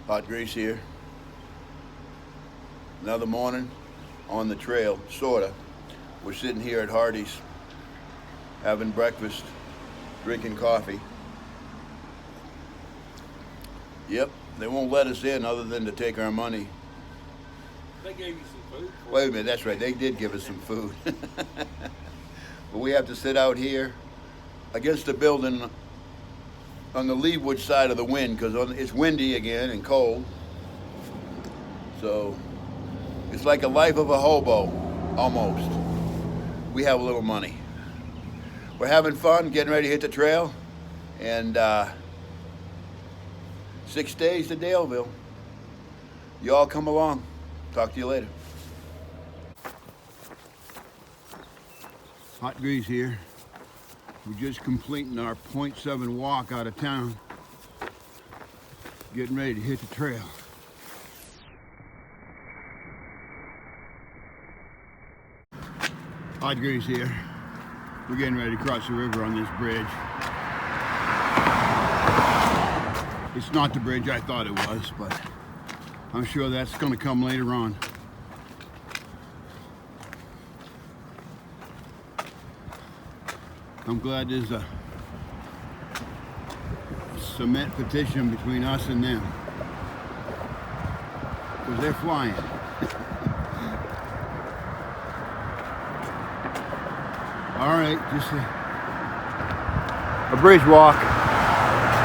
Hot Grease here. Another morning on the trail, sorta. We're sitting here at Hardee's, having breakfast, drinking coffee. Yep, they won't let us in other than to take our money. They gave you some food. Wait a minute, that's right, they did give us some food. But we have to sit out here against the building on the leeward side of the wind because it's windy again and cold. So it's like a life of a hobo, almost. We have a little money. We're having fun, getting ready to hit the trail, and 6 days to Daleville. You all come along. Talk to you later. Hot Grease here. We're just completing our .7 walk out of town. Getting ready to hit the trail. Hot Grease here. We're getting ready to cross the river on this bridge. It's not the bridge I thought it was, but I'm sure that's going to come later on. I'm glad there's a cement petition between us and them, because they're flying. All right, just a bridge walk.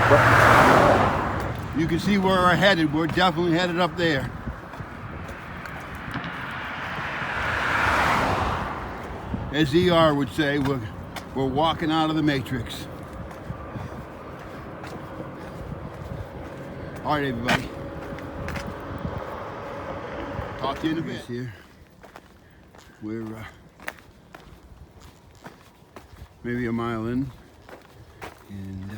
But you can see where we're headed. We're definitely headed up there. As ER would say, we're walking out of the matrix. All right, everybody. Talk to you in a bit. Here, we're maybe a mile in, and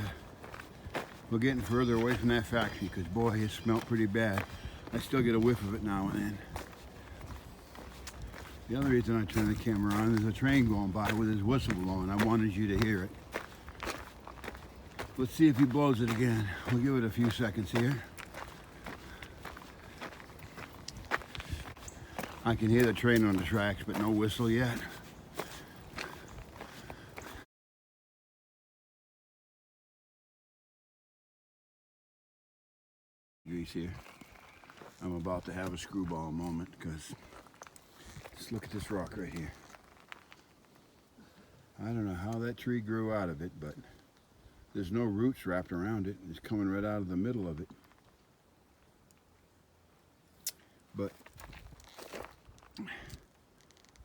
we're getting further away from that factory because, boy, it smelled pretty bad. I still get a whiff of it now and then. The other reason I turned the camera on, there's a train going by with his whistle blowing. I wanted you to hear it. Let's see if he blows it again. We'll give it a few seconds here. I can hear the train on the tracks, but no whistle yet. Grease here. I'm about to have a screwball moment because just look at this rock right here. I don't know how that tree grew out of it, but there's no roots wrapped around it. It's coming right out of the middle of it. But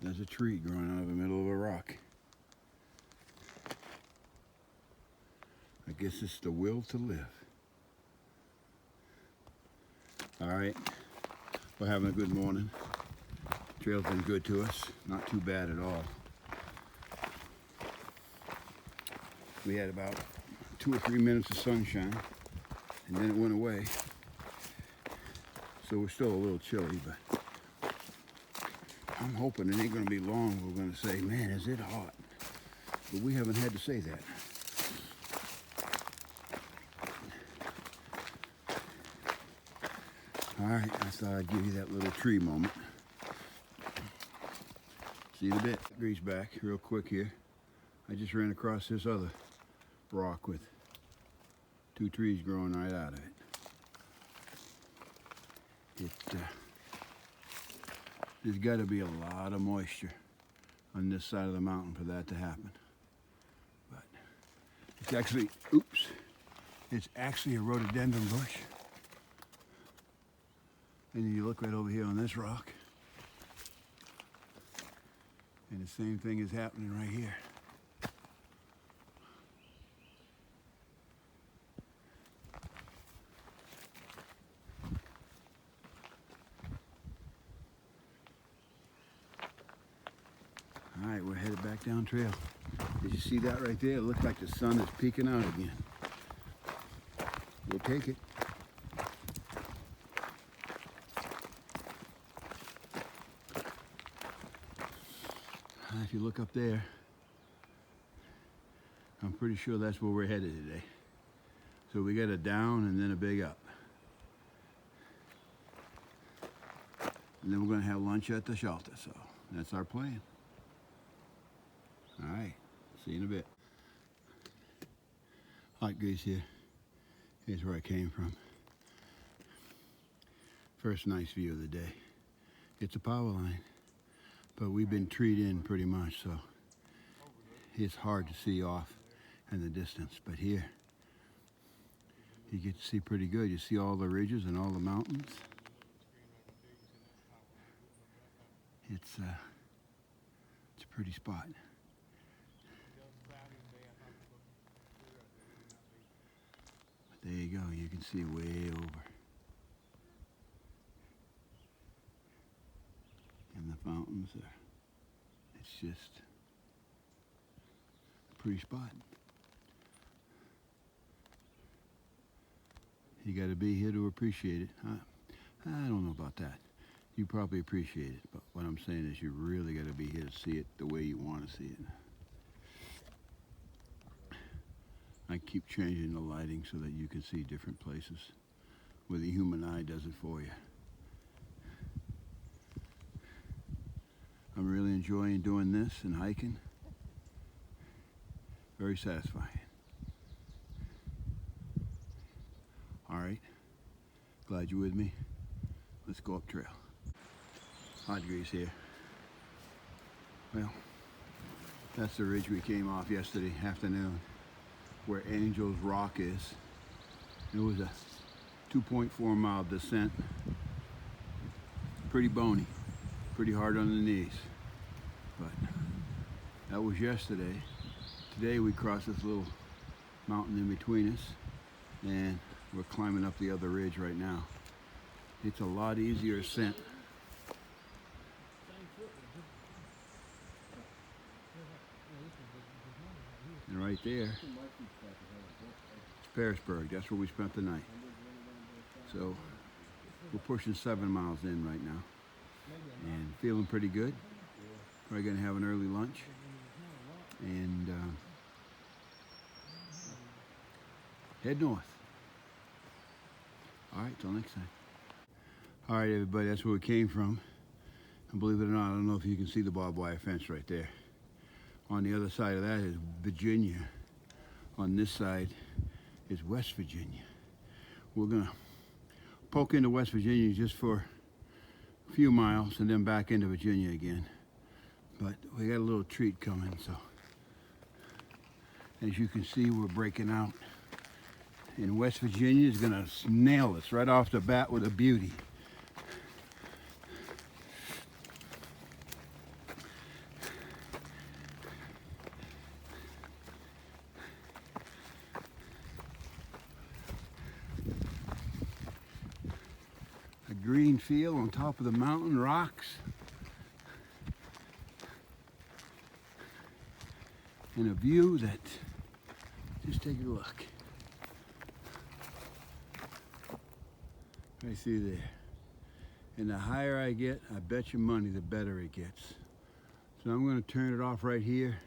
there's a tree growing out of the middle of a rock. I guess it's the will to live. All right, we're having a good morning. Trail's been good to us, not too bad at all. We had about 2 or 3 minutes of sunshine, and then it went away. So we're still a little chilly, but I'm hoping it ain't gonna be long. We're gonna say, man, is it hot? But we haven't had to say that. All right, I thought I'd give you that little tree moment. See you in a bit. Grease back real quick here. I just ran across this other rock with 2 trees growing right out of it. There's got to be a lot of moisture on this side of the mountain for that to happen. But it's actually, it's actually a rhododendron bush. And then you look right over here on this rock, and the same thing is happening right here. All right, we're headed back down trail. Did you see that right there? It looks like the sun is peeking out again. We'll take it. If you look up there, I'm pretty sure that's where we're headed today. So we got a down and then a big up. And then we're going to have lunch at the shelter. So that's our plan. All right. See you in a bit. Hot grease here. Here's where I came from. First nice view of the day. It's a power line, but we've been treed in pretty much, so it's hard to see off in the distance. But here, you get to see pretty good. You see all the ridges and all the mountains. It's a pretty spot. But there you go. You can see way over. And the fountains are, it's just a pretty spot. You got to be here to appreciate it. I don't know about that. You probably appreciate it, but what I'm saying is you really got to be here to see it the way you want to see it. I keep changing the lighting so that you can see different places where the human eye does it for you. I'm really enjoying doing this and hiking. Very satisfying. All right, glad you're with me. Let's go up trail. Hot grease here. Well, that's the ridge we came off yesterday afternoon, where Angel's Rock is. It was a 2.4 mile descent. Pretty bony, pretty hard on the knees. But that was yesterday. Today we crossed this little mountain in between us, and we're climbing up the other ridge right now. It's a lot easier ascent. And right there, it's Parisburg. That's where we spent the night. So we're pushing 7 miles in right now and feeling pretty good. Probably gonna have an early lunch and head north. All right, till next time. All right, everybody, that's where we came from. And believe it or not, I don't know if you can see the barbed wire fence right there. On the other side of that is Virginia. On this side is West Virginia. We're gonna poke into West Virginia just for a few miles and then back into Virginia again. But we got a little treat coming, so as you can see, we're breaking out. And West Virginia is gonna nail us right off the bat with a beauty. A green field on top of the mountain rocks. And a view that, just take a look. I see there. And the higher I get, I bet you money, the better it gets. So I'm gonna turn it off right here.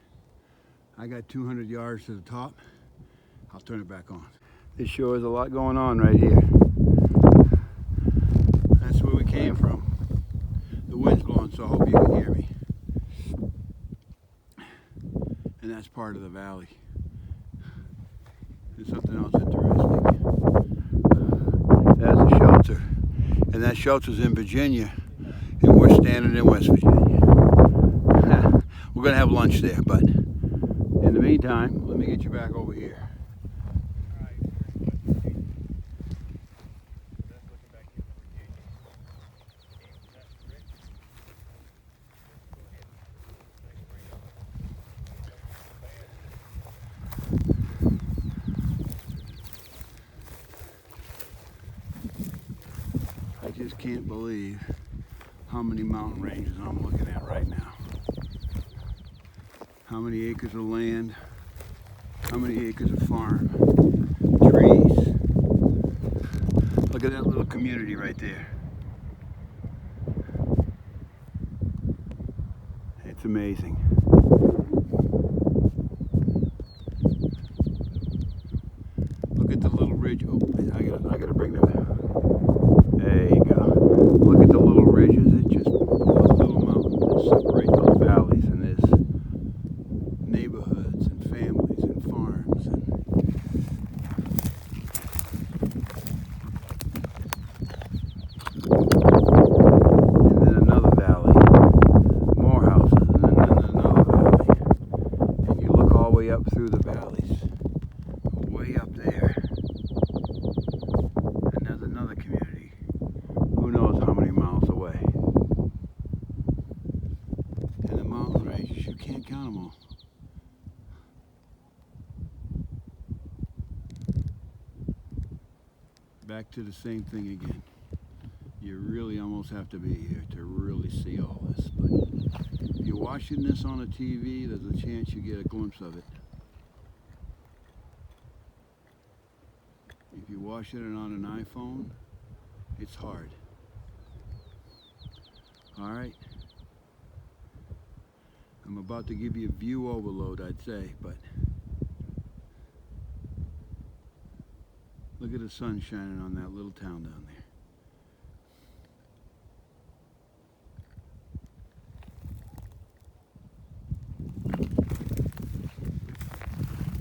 I got 200 yards to the top. I'll turn it back on. This sure is a lot going on right here. That's where we came from. The wind's blowing, so I hope you can hear me. And that's part of the valley. There's something else interesting. There's a shelter. And that shelter's in Virginia. And we're standing in West Virginia. We're going to have lunch there, but in the meantime, let me get you back over here. I just can't believe how many mountain ranges I'm looking at right now. How many acres of land, how many acres of farm, trees. Look at that little community right there. It's amazing. Look at the little ridge. Oh, I gotta bring that. There you go. Look at the little ridges. way up through the valleys, way up there. And there's another community, who knows how many miles away. And the mountain ranges, you can't count them all. Back to the same thing again. You really almost have to be here to really see all this. But if you're watching this on a TV, there's a chance you get a glimpse of it. If you're watching it on an iPhone, it's hard. All right. I'm about to give you a view overload, I'd say, but look at the sun shining on that little town down there.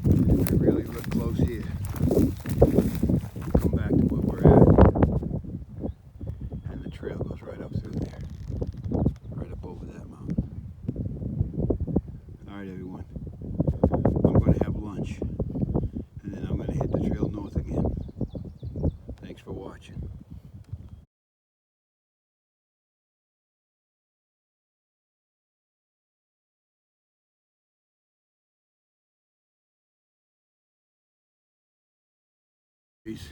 If I really look close here, come back to where we're at, and the trail goes right up through there, right up over that mountain. All right, everyone, I'm going to have lunch, and then I'm going to hit the trail north again. Thanks for watching.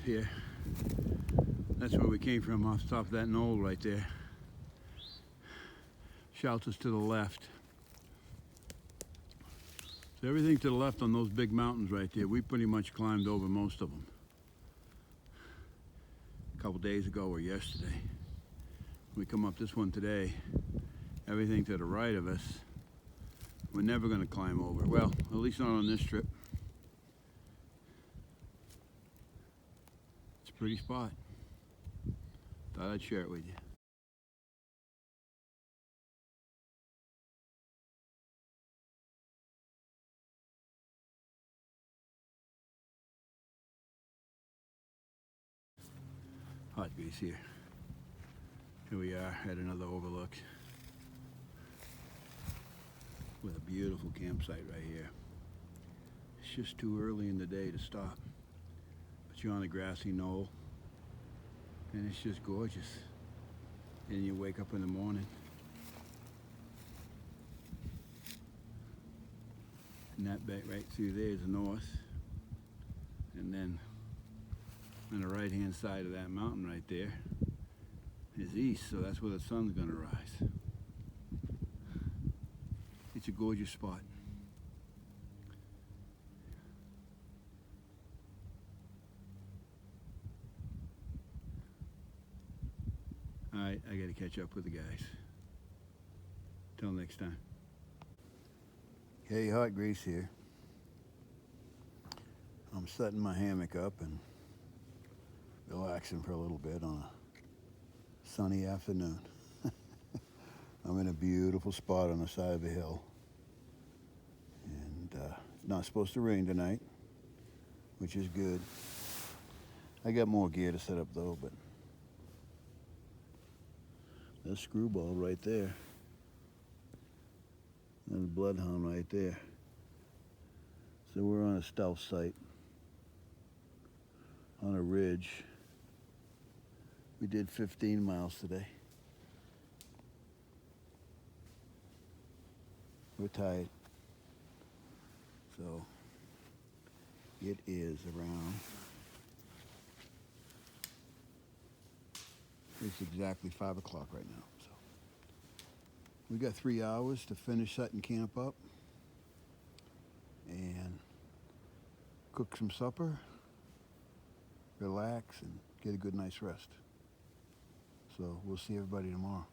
Here, that's where we came from, off the top of that knoll right there. Shelters to the left. So everything to the left on those big mountains right there, we pretty much climbed over most of them. A couple days ago or yesterday. We come up this one today, everything to the right of us, we're never going to climb over. Well, at least not on this trip. It's a pretty spot. Thought I'd share it with you. Hot grease here. Here we are at another overlook with a beautiful campsite right here. It's just too early in the day to stop, but you're on a grassy knoll and it's just gorgeous. And you wake up in the morning and that back right through there is the north, and then on the right hand side of that mountain right there is east, so that's where the sun's going to rise. It's a gorgeous spot. Alright, I gotta catch up with the guys. Till next time. Hey, Hot Grease here. I'm setting my hammock up and relaxing for a little bit on a sunny afternoon. I'm in a beautiful spot on the side of a hill. And it's not supposed to rain tonight, which is good. I got more gear to set up though, but there's Screwball right there. There's Bloodhound right there. So we're on a stealth site on a ridge. We did 15 miles today. We're tired. So it is around, it's exactly 5 o'clock right now. So we got 3 hours to finish setting camp up and cook some supper, relax, and get a good night's rest. So we'll see everybody tomorrow.